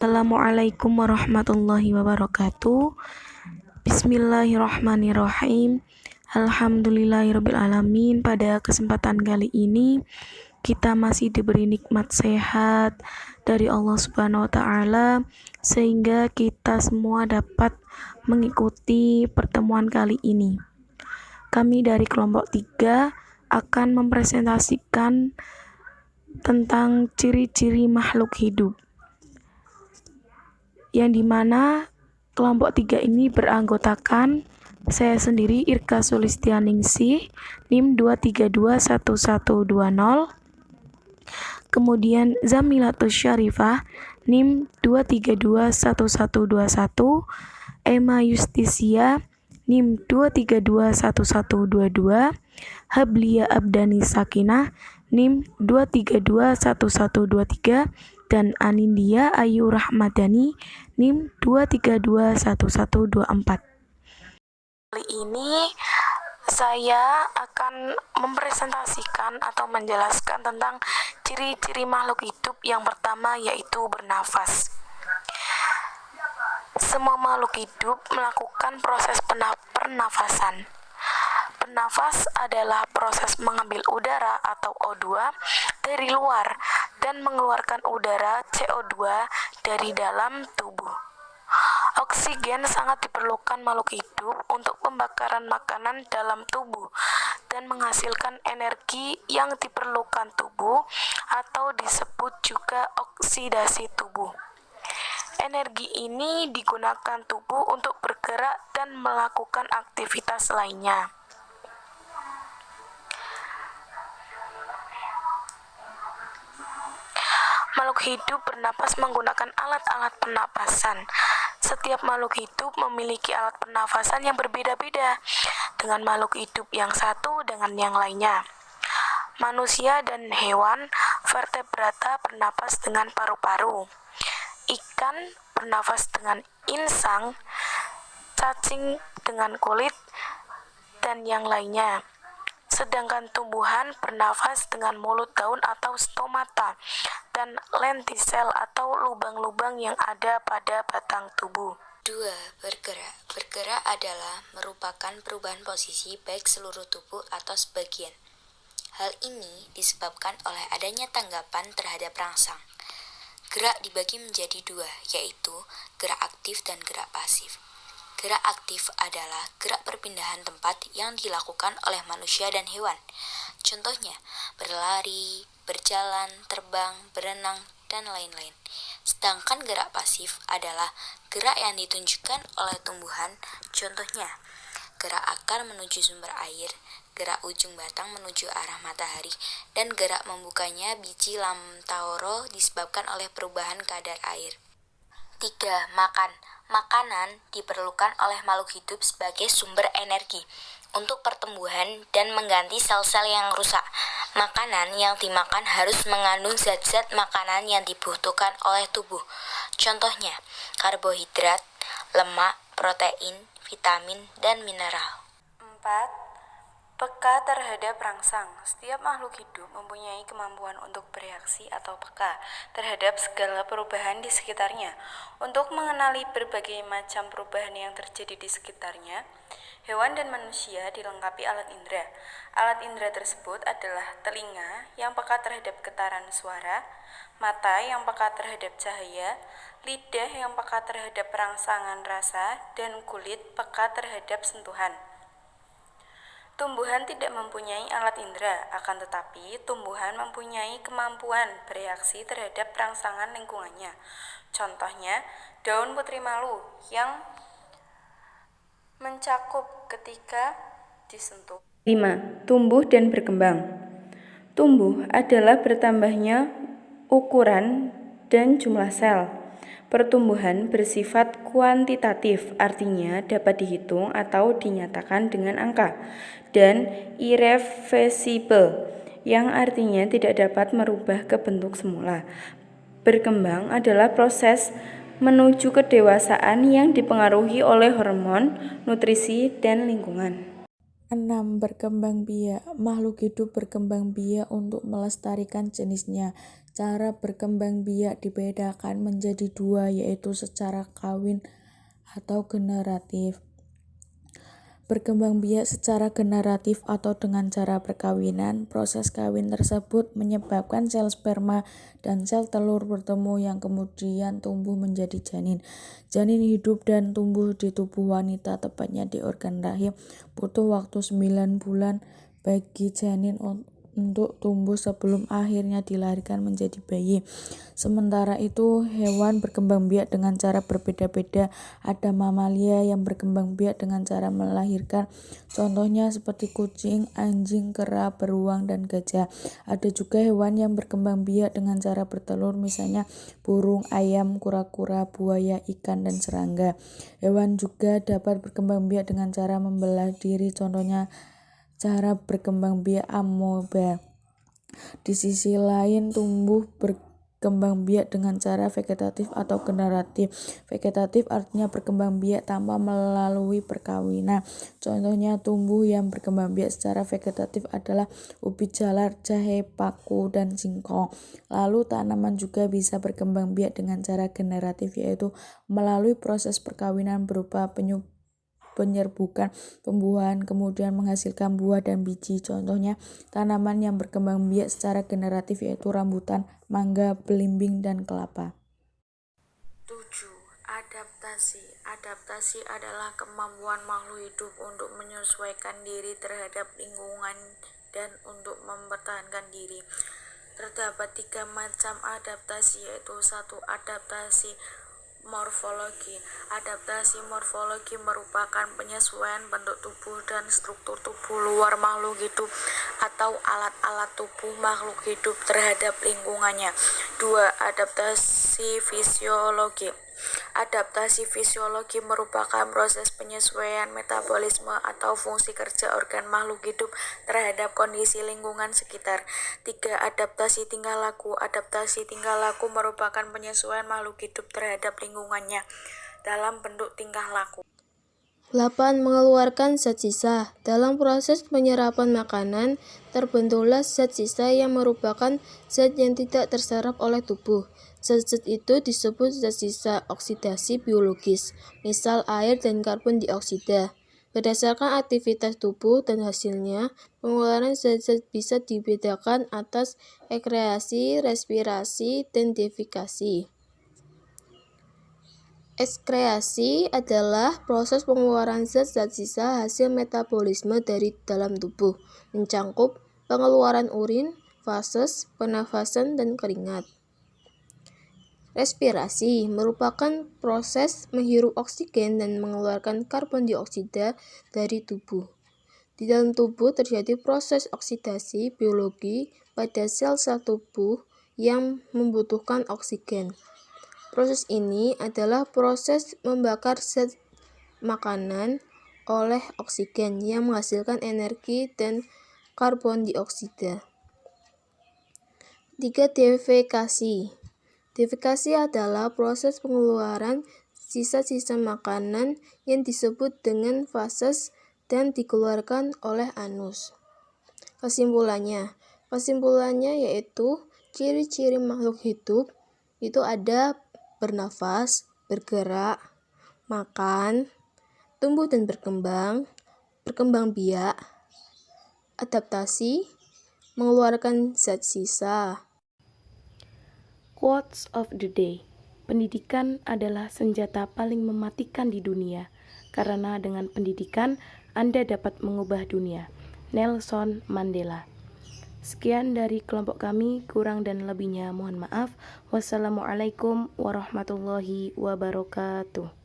Assalamualaikum warahmatullahi wabarakatuh. Bismillahirrahmanirrahim. Alhamdulillahirrabbilalamin. Pada kesempatan kali ini kita masih diberi nikmat sehat dari Allah Subhanahu wa taala sehingga kita semua dapat mengikuti pertemuan kali ini. Kami dari kelompok 3 akan mempresentasikan tentang ciri-ciri makhluk hidup, yang dimana kelompok 3 ini beranggotakan saya sendiri, Irka Sulistianingsih, NIM 2321120, kemudian Zamilatus Syarifah, NIM 2321121, Emma Justisia, NIM 2321122, Hablia Abdani Sakinah, NIM 2321123, dan Anindya Ayu Rahmadani, NIM 2321124. Kali ini saya akan mempresentasikan atau menjelaskan tentang ciri-ciri makhluk hidup. Yang pertama yaitu bernafas. Semua makhluk hidup melakukan proses pernafasan. Bernafas adalah proses mengambil udara atau O2 dari luar dan mengeluarkan udara CO2 dari dalam tubuh. Oksigen sangat diperlukan makhluk hidup untuk pembakaran makanan dalam tubuh dan menghasilkan energi yang diperlukan tubuh atau disebut juga oksidasi tubuh. Energi ini digunakan tubuh untuk bergerak dan melakukan aktivitas lainnya. Makhluk hidup bernapas menggunakan alat-alat pernapasan. Setiap makhluk hidup memiliki alat pernafasan yang berbeda-beda dengan makhluk hidup yang satu dengan yang lainnya. Manusia dan hewan vertebrata bernapas dengan paru-paru. Ikan bernafas dengan insang, cacing dengan kulit, dan yang lainnya. Sedangkan tumbuhan bernafas dengan mulut daun atau stomata dan lentisel atau lubang-lubang yang ada pada batang tubuh. 2. Bergerak. Bergerak adalah merupakan perubahan posisi baik seluruh tubuh atau sebagian. Hal ini disebabkan oleh adanya tanggapan terhadap rangsang. Gerak dibagi menjadi 2, yaitu gerak aktif dan gerak pasif. Gerak aktif adalah gerak perpindahan tempat yang dilakukan oleh manusia dan hewan. Contohnya, berlari, berjalan, terbang, berenang, dan lain-lain. Sedangkan gerak pasif adalah gerak yang ditunjukkan oleh tumbuhan. Contohnya, gerak akar menuju sumber air, gerak ujung batang menuju arah matahari, dan gerak membukanya biji lamtaoro disebabkan oleh perubahan kadar air. 3. Makan. Makanan diperlukan oleh makhluk hidup sebagai sumber energi untuk pertumbuhan dan mengganti sel-sel yang rusak. Makanan yang dimakan harus mengandung zat-zat makanan yang dibutuhkan oleh tubuh. Contohnya, karbohidrat, lemak, protein, vitamin, dan mineral. 4. Peka terhadap rangsang. Setiap makhluk hidup mempunyai kemampuan untuk bereaksi atau peka terhadap segala perubahan di sekitarnya. Untuk mengenali berbagai macam perubahan yang terjadi di sekitarnya, hewan dan manusia dilengkapi alat indera. Alat indera tersebut adalah telinga yang peka terhadap getaran suara, mata yang peka terhadap cahaya, lidah yang peka terhadap rangsangan rasa, dan kulit peka terhadap sentuhan. Tumbuhan tidak mempunyai alat indera, akan tetapi tumbuhan mempunyai kemampuan bereaksi terhadap rangsangan lingkungannya. Contohnya, daun putri malu yang mencakup ketika disentuh. 5. Tumbuh dan berkembang. Tumbuh adalah bertambahnya ukuran dan jumlah sel. Pertumbuhan bersifat kuantitatif, artinya dapat dihitung atau dinyatakan dengan angka, dan irreversible, yang artinya tidak dapat merubah ke bentuk semula. Berkembang adalah proses menuju kedewasaan yang dipengaruhi oleh hormon, nutrisi, dan lingkungan. 6. Berkembang biak. Makhluk hidup berkembang biak untuk melestarikan jenisnya. Cara berkembang biak dibedakan menjadi dua, yaitu secara kawin atau generatif. Berkembang biak secara generatif atau dengan cara perkawinan, proses kawin tersebut menyebabkan sel sperma dan sel telur bertemu yang kemudian tumbuh menjadi janin. Janin hidup dan tumbuh di tubuh wanita, tepatnya di organ rahim. Butuh waktu 9 bulan bagi janin untuk tumbuh sebelum akhirnya dilahirkan menjadi bayi. Sementara itu, hewan berkembang biak dengan cara berbeda-beda. Ada mamalia yang berkembang biak dengan cara melahirkan, contohnya seperti kucing, anjing, kera, beruang, dan gajah. Ada juga hewan yang berkembang biak dengan cara bertelur, misalnya burung, ayam, kura-kura, buaya, ikan, dan serangga. Hewan juga dapat berkembang biak dengan cara membelah diri, contohnya cara berkembang biak amoeba. Di sisi lain, tumbuh berkembang biak dengan cara vegetatif atau generatif. Vegetatif artinya berkembang biak tanpa melalui perkawinan. Contohnya tumbuh yang berkembang biak secara vegetatif adalah ubi jalar, jahe, paku, dan singkong. Lalu tanaman juga bisa berkembang biak dengan cara generatif, yaitu melalui proses perkawinan berupa penyerbukan, pembuahan, kemudian menghasilkan buah dan biji. Contohnya tanaman yang berkembang biak secara generatif yaitu rambutan, mangga, belimbing, dan kelapa. 7. Adaptasi. Adaptasi adalah kemampuan makhluk hidup untuk menyesuaikan diri terhadap lingkungan dan untuk mempertahankan diri. Terdapat 3 macam adaptasi, yaitu 1. Adaptasi morfologi. Adaptasi morfologi merupakan penyesuaian bentuk tubuh dan struktur tubuh luar makhluk hidup atau alat-alat tubuh makhluk hidup terhadap lingkungannya. 2. Adaptasi fisiologi. Adaptasi fisiologi merupakan proses penyesuaian metabolisme atau fungsi kerja organ makhluk hidup terhadap kondisi lingkungan sekitar. 3. Adaptasi tingkah laku. Adaptasi tingkah laku merupakan penyesuaian makhluk hidup terhadap lingkungannya dalam bentuk tingkah laku. 8. Mengeluarkan zat sisa. Dalam proses penyerapan makanan, terbentuklah zat sisa yang merupakan zat yang tidak terserap oleh tubuh. Zat-zat itu disebut zat sisa oksidasi biologis, misal air dan karbon dioksida. Berdasarkan aktivitas tubuh dan hasilnya, pengeluaran zat-zat bisa dibedakan atas ekskreasi, respirasi, dan defikasi. Ekskreasi adalah proses pengeluaran zat-zat sisa hasil metabolisme dari dalam tubuh, mencangkup pengeluaran urin, fases, pernafasan, dan keringat. Respirasi merupakan proses menghirup oksigen dan mengeluarkan karbon dioksida dari tubuh. Di dalam tubuh terjadi proses oksidasi biologi pada sel-sel tubuh yang membutuhkan oksigen. Proses ini adalah proses membakar zat makanan oleh oksigen yang menghasilkan energi dan karbon dioksida. 3. Defekasi. Defekasi adalah proses pengeluaran sisa-sisa makanan yang disebut dengan fases dan dikeluarkan oleh anus. Kesimpulannya yaitu ciri-ciri makhluk hidup itu ada bernafas, bergerak, makan, tumbuh dan berkembang biak, adaptasi, mengeluarkan zat sisa. Quotes of the day. Pendidikan adalah senjata paling mematikan di dunia, karena dengan pendidikan Anda dapat mengubah dunia. Nelson Mandela. Sekian dari kelompok kami, kurang dan lebihnya mohon maaf. Wassalamualaikum warahmatullahi wabarakatuh.